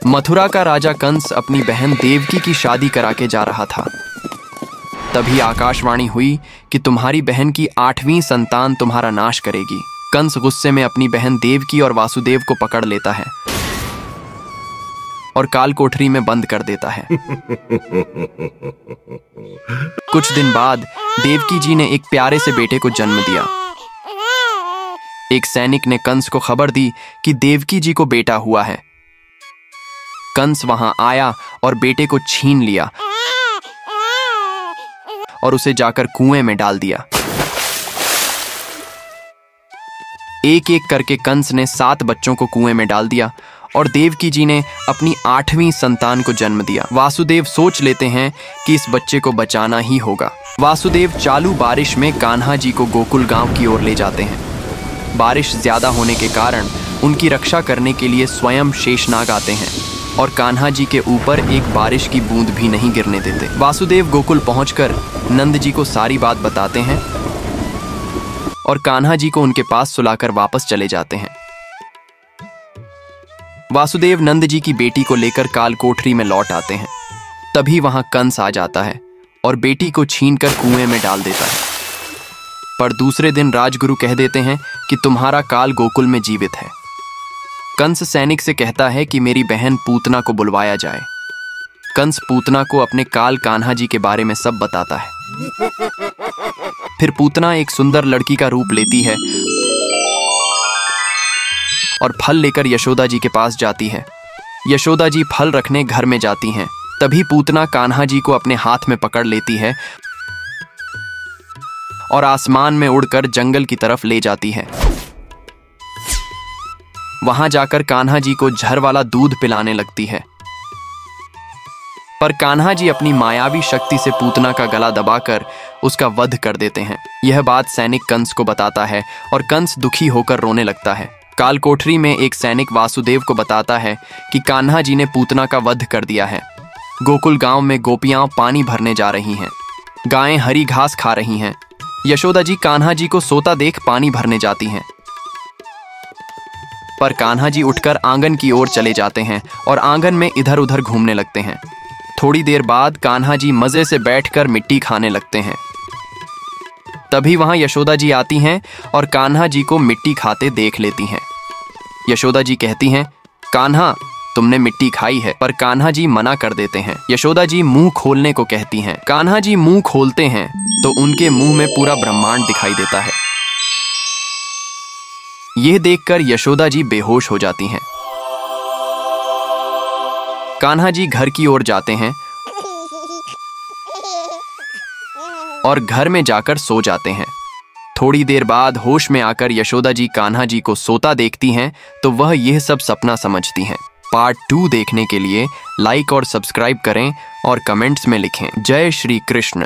मथुरा का राजा कंस अपनी बहन देवकी की शादी करा के जा रहा था। तभी आकाशवाणी हुई कि तुम्हारी बहन की 8वीं संतान तुम्हारा नाश करेगी। कंस गुस्से में अपनी बहन देवकी और वासुदेव को पकड़ लेता है और काल कोठरी में बंद कर देता है। कुछ दिन बाद देवकी जी ने एक प्यारे से बेटे को जन्म दिया। एक सैनिक ने कंस को खबर दी कि देवकी जी को बेटा हुआ है। कंस वहां आया और बेटे को छीन लिया और उसे जाकर कुएं में डाल दिया। एक एक करके कंस ने 7 बच्चों को कुएं में डाल दिया और देवकी जी ने अपनी 8वीं संतान को जन्म दिया। वासुदेव सोच लेते हैं कि इस बच्चे को बचाना ही होगा। वासुदेव चालू बारिश में कान्हा जी को गोकुल गांव की ओर ले जाते हैं। बारिश ज्यादा होने के कारण उनकी रक्षा करने के लिए स्वयं शेषनाग आते हैं और कान्हा जी के ऊपर एक बारिश की बूंद भी नहीं गिरने देते। वासुदेव गोकुल पहुंचकर नंद जी को सारी बात बताते हैं और कान्हा जी को उनके पास सुलाकर वापस चले जाते हैं। वासुदेव नंद जी की बेटी को लेकर काल कोठरी में लौट आते हैं। तभी वहां कंस आ जाता है और बेटी को छीनकर कुएं में डाल देता है। पर दूसरे दिन राजगुरु कह देते हैं कि तुम्हारा काल गोकुल में जीवित है। कंस सैनिक से कहता है कि मेरी बहन पूतना को बुलवाया जाए। कंस पूतना को अपने काल कान्हा जी के बारे में सब बताता है। फिर पूतना एक सुंदर लड़की का रूप लेती है और फल लेकर यशोदा जी के पास जाती है। यशोदा जी फल रखने घर में जाती हैं। तभी पूतना कान्हा जी को अपने हाथ में पकड़ लेती है और आसमान में उड़कर जंगल की तरफ ले जाती है। वहां जाकर कान्हा जी को झर वाला दूध पिलाने लगती है। पर कान्हा जी अपनी मायावी शक्ति से पूतना का गला दबाकर उसका वध कर देते हैं। यह बात सैनिक कंस को बताता है और कंस दुखी होकर रोने लगता है। काल कोठरी में एक सैनिक वासुदेव को बताता है कि कान्हा जी ने पूतना का वध कर दिया है। गोकुल गांव में गोपियां पानी भरने जा रही हैं। गायें हरी घास खा रही हैं। यशोदा जी कान्हा जी को सोता देख पानी भरने जाती हैं। पर कान्हा जी उठकर आंगन की ओर चले जाते हैं और आंगन में इधर उधर घूमने लगते हैं। थोड़ी देर बाद कान्हा जी मजे से बैठकर मिट्टी खाने लगते हैं। तभी वहां यशोदा जी आती हैं और कान्हा जी को मिट्टी खाते देख लेती हैं। यशोदा जी कहती हैं, कान्हा तुमने मिट्टी खाई है। पर कान्हा जी मना कर देते हैं। यशोदा जी मुंह खोलने को कहती हैं। कान्हा जी मुंह खोलते हैं तो उनके मुंह में पूरा ब्रह्मांड दिखाई देता है। यह देखकर यशोदा जी बेहोश हो जाती हैं। कान्हा जी घर की ओर जाते हैं और घर में जाकर सो जाते हैं। थोड़ी देर बाद होश में आकर यशोदा जी कान्हा जी को सोता देखती हैं तो वह यह सब सपना समझती हैं। पार्ट 2 देखने के लिए लाइक और सब्सक्राइब करें और कमेंट्स में लिखें जय श्री कृष्ण।